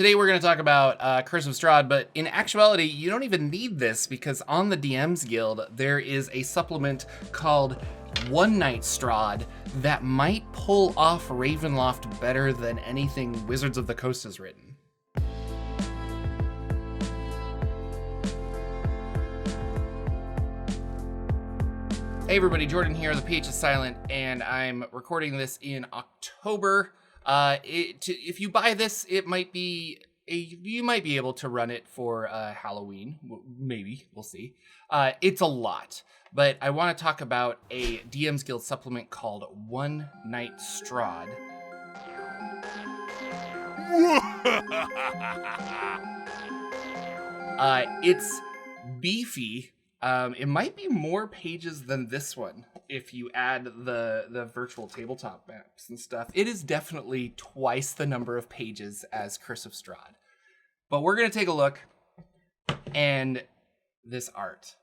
Today we're going to talk about Curse of Strahd, but in actuality, you don't even need this because on the DMs Guild, there is a supplement called One Night Strahd that might pull off Ravenloft better than anything Wizards of the Coast has written. Hey everybody, Jordan here, the PH is silent, and I'm recording this in October. If you buy this, you might be able to run it for Halloween. Maybe, we'll see. It's a lot, but I want to talk about a DMs Guild supplement called One Night Strahd. It's beefy. It might be more pages than this one if you add the virtual tabletop maps and stuff. It is definitely twice the number of pages as Curse of Strahd. But we're going to take a look, and this art,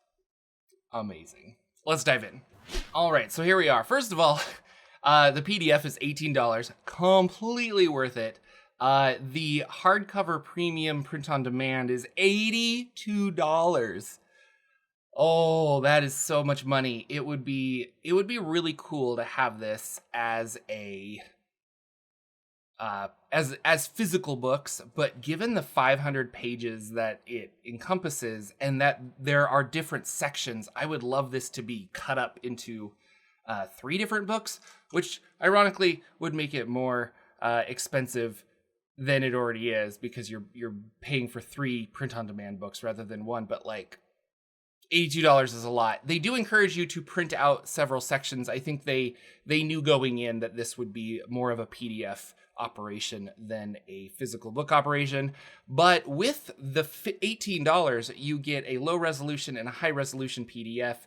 amazing. Let's dive in. All right, so here we are. First of all, the PDF is $18, completely worth it. The hardcover premium print on demand is $82. Oh, that is so much money. It would be really cool to have this as a as physical books, but given the 500 pages that it encompasses and that there are different sections, I would love this to be cut up into 3 different books, which ironically would make it more expensive than it already is because you're paying for 3 print on demand books rather than 1, but like $82 is a lot. They do encourage you to print out several sections. I think they knew going in that this would be more of a PDF operation than a physical book operation. But with the $18, you get a low resolution and a high resolution PDF.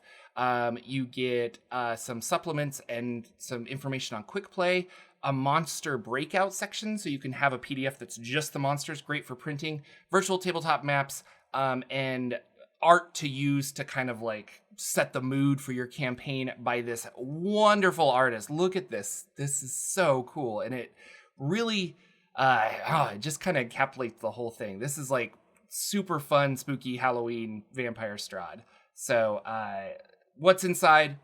You get some supplements and some information on quick play, a monster breakout section, so you can have a PDF that's just the monsters, great for printing, virtual tabletop maps, and art to use to kind of like set the mood for your campaign by this wonderful artist. Look at this. This is so cool. And it really, it just kind of encapsulates the whole thing. This is like super fun, spooky Halloween vampire Strahd. So what's inside?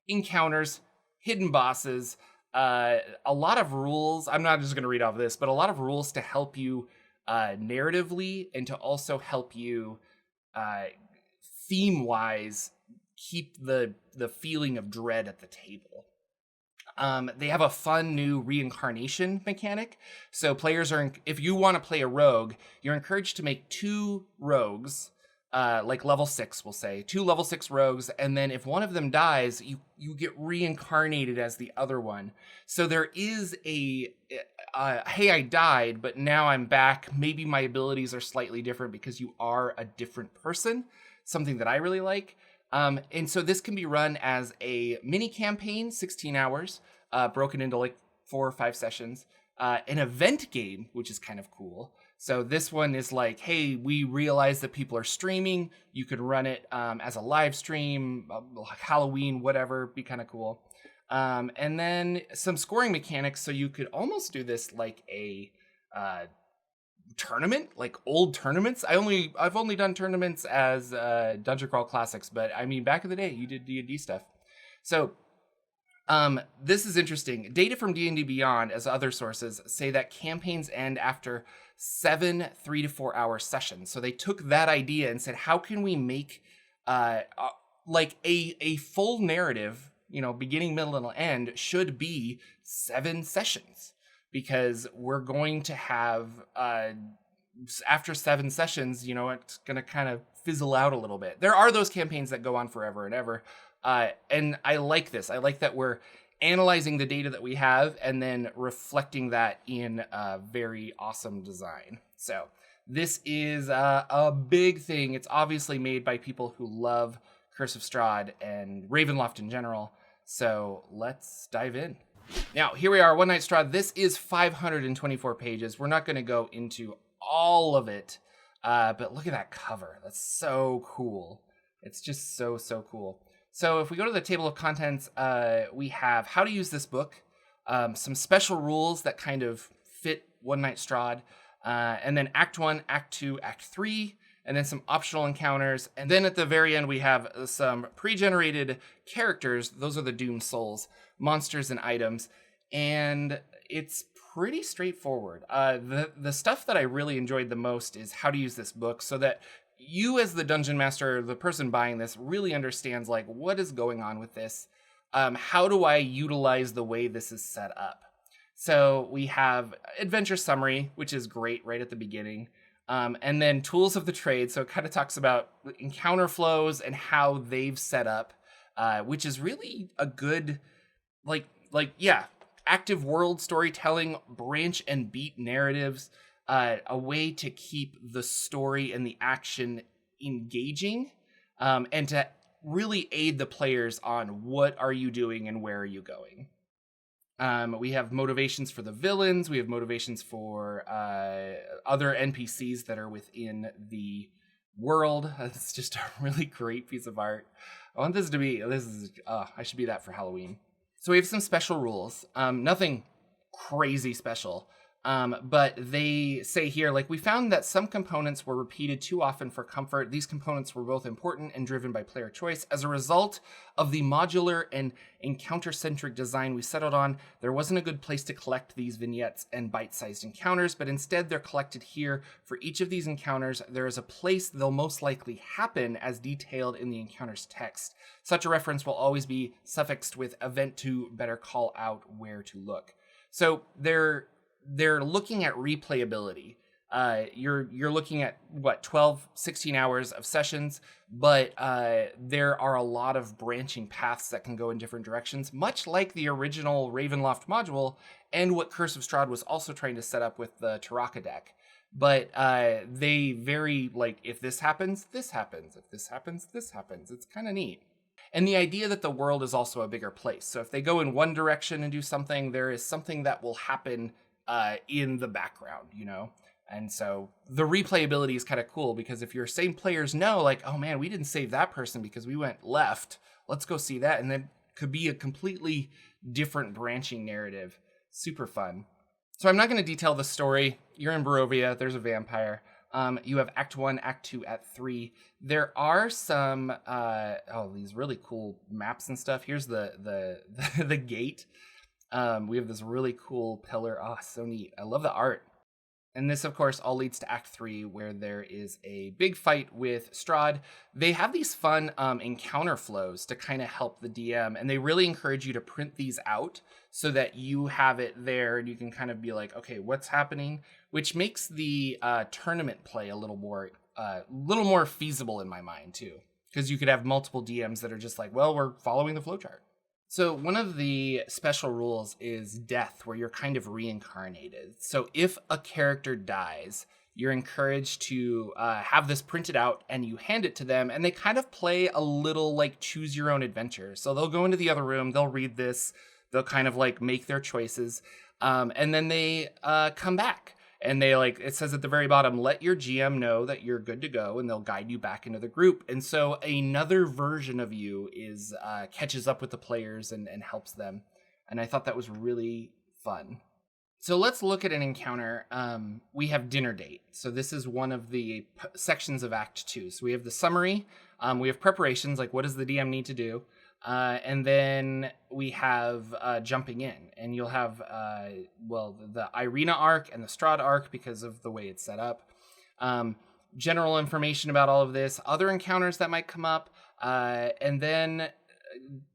Encounters, hidden bosses, a lot of rules. I'm not just going to read off this, but a lot of rules to help you narratively and to also help you theme-wise keep the feeling of dread at the table. They have a fun new reincarnation mechanic. So players are, if you want to play a rogue, you're encouraged to make 2 rogues, like level 6, we'll say, 2 level 6 rogues, and then if one of them dies, you get reincarnated as the other one. So there is a hey, I died, but now I'm back. Maybe my abilities are slightly different because you are a different person, something that I really like. And so this can be run as a mini campaign, 16 hours, broken into like 4 or 5 sessions, an event game, which is kind of cool. So this one is like, hey, we realize that people are streaming. You could run it as a live stream, Halloween, whatever, be kind of cool. And then some scoring mechanics, so you could almost do this like a tournament, like old tournaments. I've only done tournaments as Dungeon Crawl Classics, but I mean back in the day you did D&D stuff. So this is interesting. Data from D&D Beyond, as other sources, say that campaigns end after 7 3 to 4 hour sessions. So they took that idea and said, how can we make like a full narrative, beginning, middle, and end should be 7 sessions, because we're going to have, after 7 sessions, it's going to kind of fizzle out a little bit. There are those campaigns that go on forever and ever. And I like this. I like that we're analyzing the data that we have and then reflecting that in a very awesome design. So this is a big thing. It's obviously made by people who love Curse of Strahd and Ravenloft in general. So let's dive in. Now, here we are, One Night Strahd. This is 524 pages. We're not going to go into all of it, but look at that cover. That's so cool. It's just so, so cool. So if we go to the table of contents, we have how to use this book, some special rules that kind of fit One Night Strahd, And then Act 1, Act 2, Act 3, and then some optional encounters. And then at the very end, we have some pre-generated characters. Those are the doomed souls, monsters, and items. And it's pretty straightforward. The stuff that I really enjoyed the most is how to use this book so that you as the dungeon master, the person buying this, really understands like what is going on with this. How do I utilize the way this is set up? So we have adventure summary, which is great right at the beginning. And then tools of the trade. So it kind of talks about encounter flows and how they've set up, which is really a good, active world storytelling, branch and beat narratives, a way to keep the story and the action engaging, and to really aid the players on what are you doing and where are you going. We have motivations for the villains. We have motivations for other NPCs that are within the world. It's just a really great piece of art. I want this to be, I should be that for Halloween. So we have some special rules. Nothing crazy special. But they say here, like, we found that some components were repeated too often for comfort. These components were both important and driven by player choice. As a result of the modular and encounter-centric design we settled on, there wasn't a good place to collect these vignettes and bite-sized encounters, but instead they're collected here. For each of these encounters, there is a place they'll most likely happen as detailed in the encounter's text. Such a reference will always be suffixed with event to better call out where to look. So they're looking at replayability. You're looking at 12, 16 hours of sessions, but there are a lot of branching paths that can go in different directions, much like the original Ravenloft module and what Curse of Strahd was also trying to set up with the Taraka deck. But they vary, like, if this happens, this happens. If this happens, this happens. It's kind of neat. And the idea that the world is also a bigger place. So if they go in one direction and do something, there is something that will happen in the background, you know? And so the replayability is kind of cool because if your same players know, like, oh man, we didn't save that person because we went left, let's go see that. And then could be a completely different branching narrative. Super fun. So I'm not going to detail the story. You're in Barovia. There's a vampire. You have Act 1, Act 2, Act 3. There are some, these really cool maps and stuff. Here's the gate. We have this really cool pillar. Oh, so neat. I love the art. And this, of course, all leads to Act 3, where there is a big fight with Strahd. They have these fun encounter flows to kind of help the DM, and they really encourage you to print these out so that you have it there and you can kind of be like, okay, what's happening? Which makes the tournament play a little more feasible in my mind, too. Because you could have multiple DMs that are just like, well, we're following the flowchart. So one of the special rules is death, where you're kind of reincarnated. So if a character dies, you're encouraged to have this printed out and you hand it to them, and they kind of play a little like choose your own adventure. So they'll go into the other room, they'll read this, they'll kind of like make their choices, and then they come back. And they it says at the very bottom, let your GM know that you're good to go, and they'll guide you back into the group. And so another version of you is catches up with the players and helps them. And I thought that was really fun. So let's look at an encounter. We have Dinner Date. So this is one of the sections of Act 2. So we have the summary. We have preparations, like what does the DM need to do? And then we have jumping in, and you'll have, the Irina arc and the Strahd arc because of the way it's set up. General information about all of this, other encounters that might come up, and then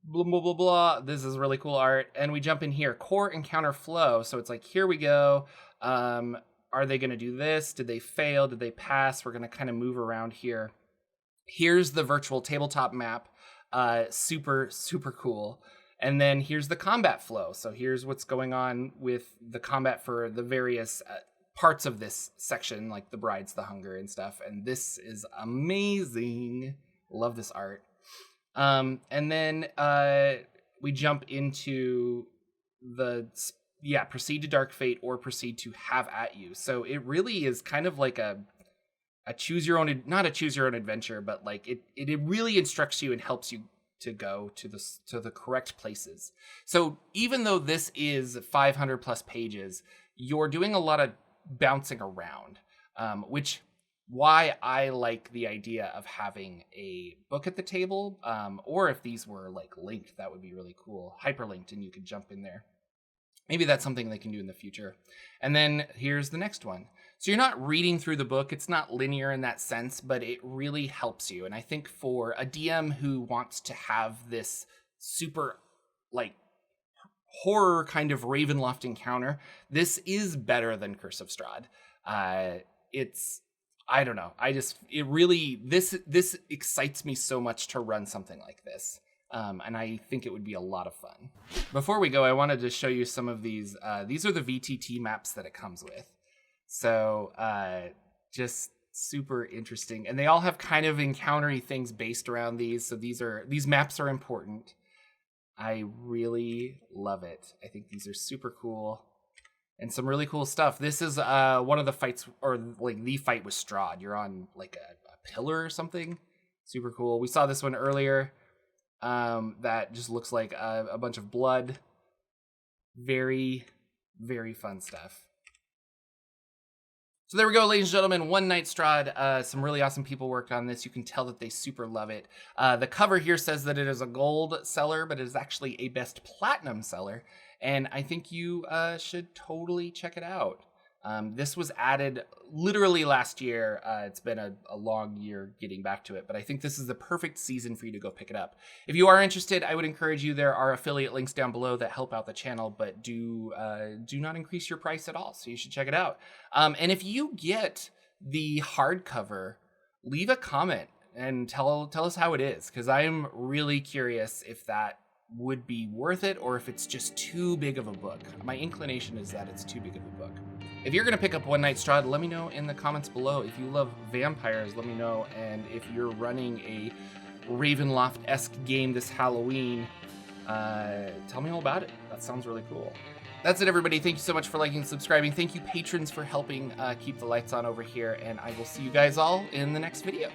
blah, blah, blah, blah. This is really cool art. And we jump in here, core encounter flow. So it's like, here we go. Are they going to do this? Did they fail? Did they pass? We're going to kind of move around here. Here's the virtual tabletop map. Super, super cool. And then here's the combat flow. So here's what's going on with the combat for the various parts of this section, like the Brides, the Hunger and stuff. And this is amazing. Love this art. And then we jump into proceed to Dark Fate or proceed to Have At You. So it really is kind of like a choose your own, not a choose your own adventure, but like it really instructs you and helps you to go to the correct places. So even though this is 500 plus pages, you're doing a lot of bouncing around, which why I like the idea of having a book at the table, or if these were like linked, that would be really cool, hyperlinked, and you could jump in there. Maybe that's something they can do in the future. And then here's the next one. So you're not reading through the book. It's not linear in that sense, but it really helps you. And I think for a DM who wants to have this super like horror kind of Ravenloft encounter, this is better than Curse of Strahd. I don't know. This excites me so much to run something like this. And I think it would be a lot of fun. Before we go, I wanted to show you some of these. These are the VTT maps that it comes with. So just super interesting. And they all have kind of encountery things based around these. So these maps are important. I really love it. I think these are super cool. And some really cool stuff. This is one of the fights, or like the fight with Strahd. You're on like a pillar or something. Super cool. We saw this one earlier. That just looks like a bunch of blood. Very, very fun stuff. So there we go, ladies and gentlemen. One Night Strahd. Some really awesome people worked on this. You can tell that they super love it. The cover here says that it is a gold seller, but it is actually a best platinum seller. And I think you should totally check it out. This was added literally last year. It's been a long year getting back to it, but I think this is the perfect season for you to go pick it up. If you are interested, I would encourage you. There are affiliate links down below that help out the channel, but do not increase your price at all. So you should check it out. And if you get the hardcover, leave a comment and tell us how it is, because I'm really curious if that would be worth it or if it's just too big of a book. My inclination is that it's too big of a book. If you're gonna pick up One Night Strahd, let me know in the comments below. If you love vampires, let me know. And if you're running a Ravenloft-esque game this Halloween, tell me all about it. That sounds really cool. That's it, everybody. Thank you so much for liking and subscribing. Thank you, patrons, for helping keep the lights on over here. And I will see you guys all in the next video.